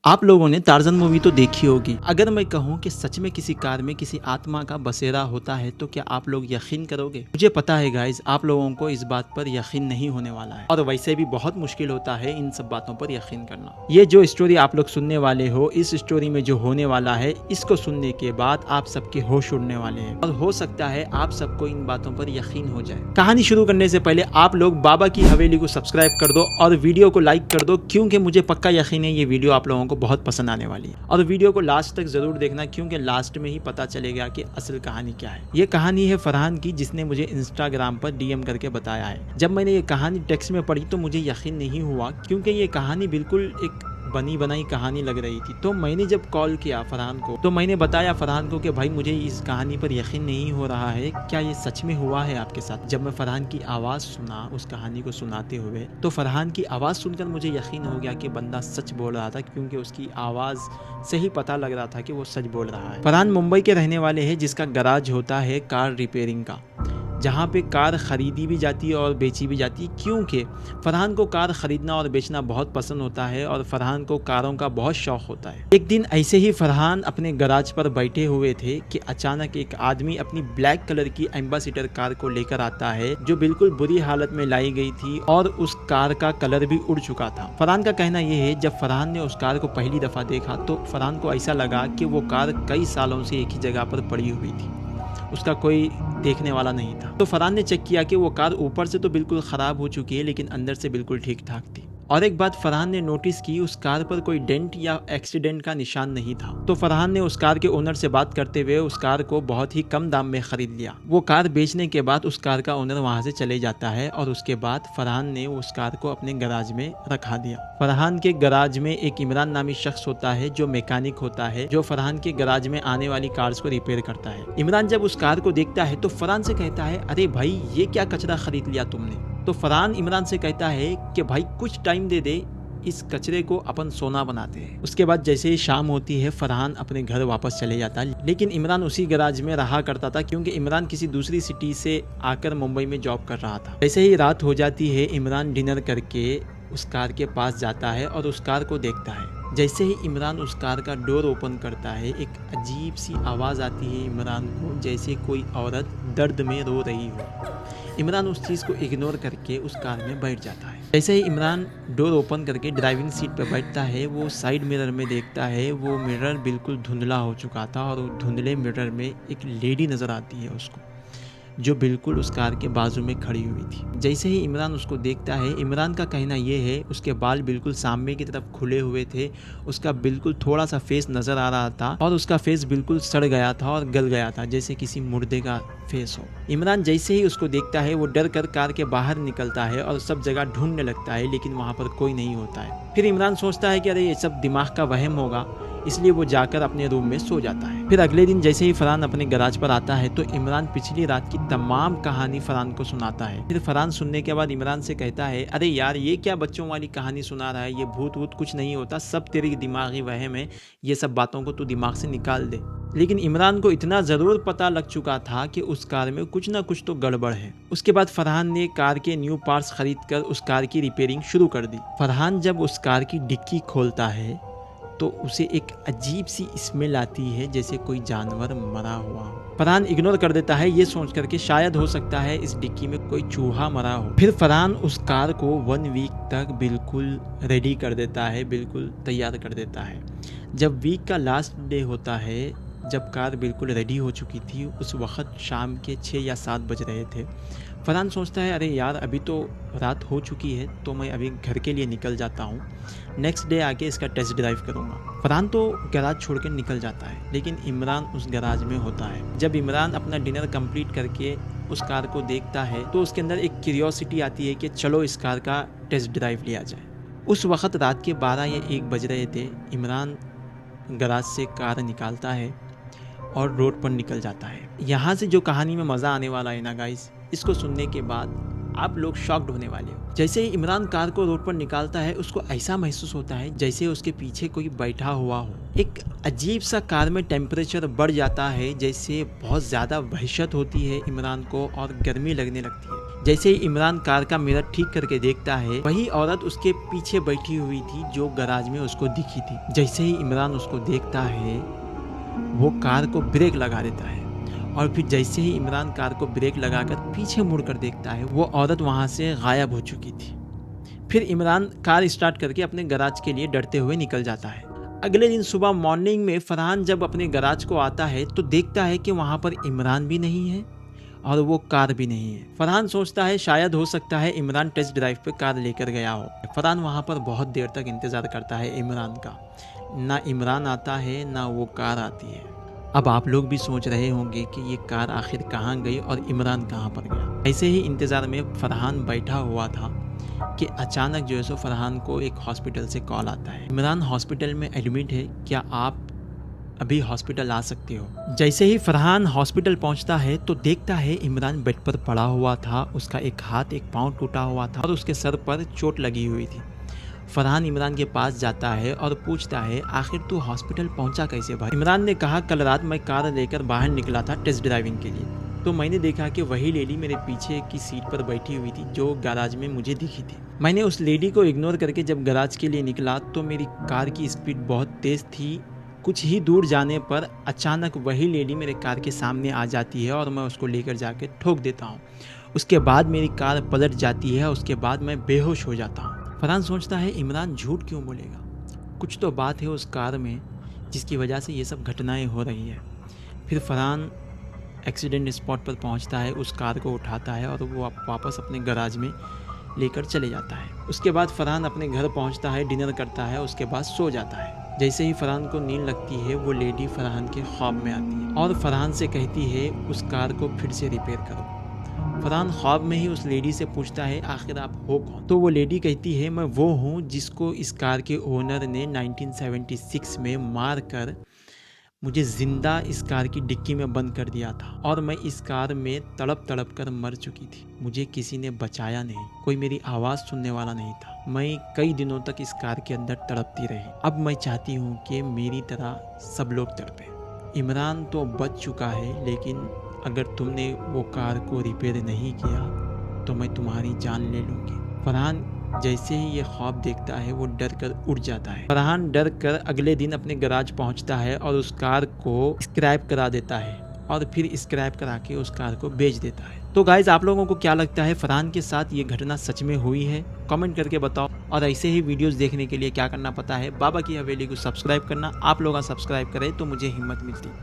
आप लोगों ने टार्ज़न मूवी तो देखी होगी। अगर मैं कहूँ कि सच में किसी कार में किसी आत्मा का बसेरा होता है तो क्या आप लोग यकीन करोगे? मुझे पता है गाइज, आप लोगों को इस बात पर यकीन नहीं होने वाला है और वैसे भी बहुत मुश्किल होता है इन सब बातों पर यकीन करना। ये जो स्टोरी आप लोग सुनने वाले हो, इस स्टोरी में जो होने वाला है, इसको सुनने के बाद आप सबके होश उड़ने वाले हैं और हो सकता है आप सबको इन बातों पर यकीन हो जाए। कहानी शुरू करने से पहले आप लोग बाबा की हवेली को सब्सक्राइब कर दो और वीडियो को लाइक कर दो, क्योंकि मुझे पक्का यकीन है ये वीडियो आप लोगों को बहुत पसंद आने वाली है। और वीडियो को लास्ट तक जरूर देखना, क्योंकि लास्ट में ही पता चलेगा कि असल कहानी क्या है। ये कहानी है फरहान की, जिसने मुझे इंस्टाग्राम पर डीएम करके बताया है। जब मैंने ये कहानी टेक्स्ट में पढ़ी तो मुझे यकीन नहीं हुआ, क्योंकि ये कहानी बिल्कुल एक बनी बनाई कहानी लग रही थी। तो मैंने जब कॉल किया फरहान को तो मैंने बताया फरहान को कि भाई मुझे इस कहानी पर यकीन नहीं हो रहा है, क्या ये सच में हुआ है आपके साथ? जब मैं फरहान की आवाज़ सुना उस कहानी को सुनाते हुए, तो फरहान की आवाज़ सुनकर मुझे यकीन हो गया कि बंदा सच बोल रहा था, क्योंकि उसकी आवाज़ से ही पता लग रहा था कि वो सच बोल रहा है। फरहान मुंबई के रहने वाले हैं, जिसका गराज होता है कार रिपेयरिंग का, जहाँ पे कार ख़रीदी भी जाती है और बेची भी जाती है, क्योंकि फरहान को कार ख़रीदना और बेचना बहुत पसंद होता है और फरहान को कारों का बहुत शौक़ होता है। एक दिन ऐसे ही फरहान अपने गराज पर बैठे हुए थे कि अचानक एक आदमी अपनी ब्लैक कलर की एम्बेसडर कार को लेकर आता है, जो बिल्कुल बुरी हालत में लाई गई थी और उस कार का कलर भी उड़ चुका था। फरहान का कहना यह है, जब फरहान ने उस कार को पहली दफ़ा देखा तो फरहान को ऐसा लगा कि वो कार कई सालों से एक ही जगह पर पड़ी हुई थी, उसका कोई देखने वाला नहीं था। तो फरहान ने चेक किया कि वो कार ऊपर से तो बिल्कुल ख़राब हो चुकी है, लेकिन अंदर से बिल्कुल ठीक ठाक थी। और एक बात फरहान ने नोटिस की, उस कार पर कोई डेंट या एक्सीडेंट का निशान नहीं था। तो फरहान ने उस कार के ओनर से बात करते हुए उस कार को बहुत ही कम दाम में खरीद लिया। वो कार बेचने के बाद उस कार का ओनर वहां से चले जाता है और उसके बाद फरहान ने उस कार को अपने गराज में रखा दिया। फरहान के गराज में एक इमरान नामी शख्स होता है, जो मैकेनिक होता है, जो फरहान के गराज में आने वाली कार्स को रिपेयर करता है। इमरान जब उस कार को देखता है तो फरहान से कहता है, अरे भाई ये क्या कचरा खरीद लिया तुमने? तो फरहान इमरान से कहता है कि भाई कुछ टाइम दे दे, इस कचरे को अपन सोना बनाते हैं। उसके बाद जैसे ही शाम होती है फरहान अपने घर वापस चले जाता है, लेकिन इमरान उसी गराज में रहा करता था, क्योंकि इमरान किसी दूसरी सिटी से आकर मुंबई में जॉब कर रहा था। जैसे ही रात हो जाती है, इमरान डिनर करके उस कार के पास जाता है और उस कार को देखता है। जैसे ही इमरान उस कार का डोर ओपन करता है, एक अजीब सी आवाज़ आती है इमरान को, जैसे कोई औरत दर्द में रो रही हो। इमरान उस चीज़ को इग्नोर करके उस कार में बैठ जाता है। जैसे ही इमरान डोर ओपन करके ड्राइविंग सीट पर बैठता है, वो साइड मिरर में देखता है, वो मिरर बिल्कुल धुंधला हो चुका था और धुंधले मिरर में एक लेडी नज़र आती है उसको, जो बिल्कुल उस कार के बाजू में खड़ी हुई थी। जैसे ही इमरान उसको देखता है, इमरान का कहना ये है, उसके बाल बिल्कुल सामने की तरफ खुले हुए थे, उसका बिल्कुल थोड़ा सा फेस नज़र आ रहा था और उसका फेस बिल्कुल सड़ गया था और गल गया था, जैसे किसी मुर्दे का फेस हो। इमरान जैसे ही उसको देखता है, वो डर कर कार के बाहर निकलता है और सब जगह ढूंढने लगता है, लेकिन वहाँ पर कोई नहीं होता है। फिर इमरान सोचता है कि अरे ये सब दिमाग का वहम होगा, इसलिए वो जाकर अपने रूम में सो जाता है। फिर अगले दिन जैसे ही फरहान अपने गराज पर आता है तो इमरान पिछली रात की तमाम कहानी फरहान को सुनाता है। फिर फरहान सुनने के बाद इमरान से कहता है, अरे यार ये क्या बच्चों वाली कहानी सुना रहा है, ये भूत वूत कुछ नहीं होता, सब तेरी दिमागी वहम है, ये सब बातों को तू दिमाग से निकाल दे। लेकिन इमरान को इतना ज़रूर पता लग चुका था कि उस कार में कुछ ना कुछ तो गड़बड़ है। उसके बाद फरहान ने कार के न्यू पार्ट्स खरीद कर उस कार की रिपेयरिंग शुरू कर दी। फरहान जब उस कार की डिक्की खोलता है तो उसे एक अजीब सी स्मेल आती है, जैसे कोई जानवर मरा हुआ हो। फरहान इग्नोर कर देता है, ये सोच कर के शायद हो सकता है इस डिक्की में कोई चूहा मरा हो। फिर फरहान उस कार को 1 वीक तक बिल्कुल रेडी कर देता है, बिल्कुल तैयार कर देता है। जब वीक का लास्ट डे होता है, जब कार बिल्कुल रेडी हो चुकी थी, उस वक्त शाम के 6 या 7 बज रहे थे। फरहान सोचता है, अरे यार अभी तो रात हो चुकी है, तो मैं अभी घर के लिए निकल जाता हूँ, नेक्स्ट डे आके इसका टेस्ट ड्राइव करूँगा। फरहान तो गराज छोड़ कर निकल जाता है, लेकिन इमरान उस गराज में होता है। जब इमरान अपना डिनर कंप्लीट करके उस कार को देखता है तो उसके अंदर एक क्यूरियोसिटी आती है कि चलो इस कार का टेस्ट ड्राइव लिया जाए। उस वक्त रात के 12 या 1 बज रहे थे। इमरान गराज से कार निकालता है और रोड पर निकल जाता है। यहाँ से जो कहानी में मज़ा आने वाला है ना गाइस, इसको सुनने के बाद आप लोग शॉक्ड होने वाले हो। जैसे ही इमरान कार को रोड पर निकालता है, उसको ऐसा महसूस होता है जैसे उसके पीछे कोई बैठा हुआ हो। एक अजीब सा कार में टेम्परेचर बढ़ जाता है, जैसे बहुत ज़्यादा वहशत होती है इमरान को और गर्मी लगने लगती है। जैसे ही इमरान कार का मिरर ठीक करके देखता है, वही औरत उसके पीछे बैठी हुई थी जो गैराज में उसको दिखी थी। जैसे ही इमरान उसको देखता है, वो कार को ब्रेक लगा देता है और फिर जैसे ही इमरान कार को ब्रेक लगाकर पीछे मुड़कर देखता है, वो औरत वहाँ से गायब हो चुकी थी। फिर इमरान कार स्टार्ट करके अपने गैराज के लिए डरते हुए निकल जाता है। अगले दिन सुबह मॉर्निंग में फरहान जब अपने गैराज को आता है तो देखता है कि वहाँ पर इमरान भी नहीं है और वो कार भी नहीं है। फरहान सोचता है शायद हो सकता है इमरान टेस्ट ड्राइव पे कार लेकर गया हो। फरहान वहाँ पर बहुत देर तक इंतज़ार करता है इमरान का। ना इमरान आता है ना वो कार आती है। अब आप लोग भी सोच रहे होंगे कि ये कार आखिर कहाँ गई और इमरान कहाँ पर गया। ऐसे ही इंतज़ार में फरहान बैठा हुआ था कि अचानक जो है सो फरहान को एक हॉस्पिटल से कॉल आता है, इमरान हॉस्पिटल में एडमिट है, क्या आप अभी हॉस्पिटल आ सकते हो। जैसे ही फरहान हॉस्पिटल पहुंचता है तो देखता है इमरान बेड पर पड़ा हुआ था, उसका एक हाथ एक पाँव टूटा हुआ था और उसके सर पर चोट लगी हुई थी। फरहान इमरान के पास जाता है और पूछता है आखिर तू हॉस्पिटल पहुंचा कैसे भाई। इमरान ने कहा कल रात मैं कार लेकर बाहर निकला था टेस्ट ड्राइविंग के लिए, तो मैंने देखा कि वही लेडी मेरे पीछे की सीट पर बैठी हुई थी जो गैराज में मुझे दिखी थी। मैंने उस लेडी को इग्नोर करके जब गैराज के लिए निकला तो मेरी कार की स्पीड बहुत तेज़ थी। कुछ ही दूर जाने पर अचानक वही लेडी मेरे कार के सामने आ जाती है और मैं उसको लेकर जाके ठोक देता हूँ। उसके बाद मेरी कार पलट जाती है, उसके बाद मैं बेहोश हो जाता हूँ। फरहान सोचता है इमरान झूठ क्यों बोलेगा, कुछ तो बात है उस कार में जिसकी वजह से ये सब घटनाएं हो रही है। फिर फरहान एक्सीडेंट स्पॉट पर पहुंचता है, उस कार को उठाता है और वो वापस अपने गैराज में लेकर चले जाता है। उसके बाद फरहान अपने घर पहुंचता है, डिनर करता है, उसके बाद सो जाता है। जैसे ही फरहान को नींद लगती है वो लेडी फरहान के ख्वाब में आती है और फरहान से कहती है उस कार को फिर से रिपेयर करो। फरहान ख्वाब में ही उस लेडी से पूछता है आखिर आप हो कौन। तो वो लेडी कहती है मैं वो हूँ जिसको इस कार के ओनर ने 1976 में मार कर मुझे जिंदा इस कार की डिक्की में बंद कर दिया था और मैं इस कार में तड़प तड़प कर मर चुकी थी। मुझे किसी ने बचाया नहीं, कोई मेरी आवाज़ सुनने वाला नहीं था। मैं कई दिनों तक इस कार के अंदर तड़पती रही। अब मैं चाहती हूँ कि मेरी तरह सब लोग तड़पे। इमरान तो बच चुका है, लेकिन अगर तुमने वो कार को रिपेयर नहीं किया तो मैं तुम्हारी जान ले लूँगी। फरहान जैसे ही ये ख्वाब देखता है वो डर कर उड़ जाता है। फरहान डर कर अगले दिन अपने गैराज पहुंचता है और उस कार को स्क्रैप करा देता है और फिर स्क्रैप करा के उस कार को बेच देता है। तो गाइज आप लोगों को क्या लगता है फरहान के साथ ये घटना सच में हुई है? कमेंट करके बताओ। और ऐसे ही वीडियोस देखने के लिए क्या करना पता है, बाबा की हवेली को सब्सक्राइब करना। आप लोग सब्सक्राइब करें तो मुझे हिम्मत मिलती है।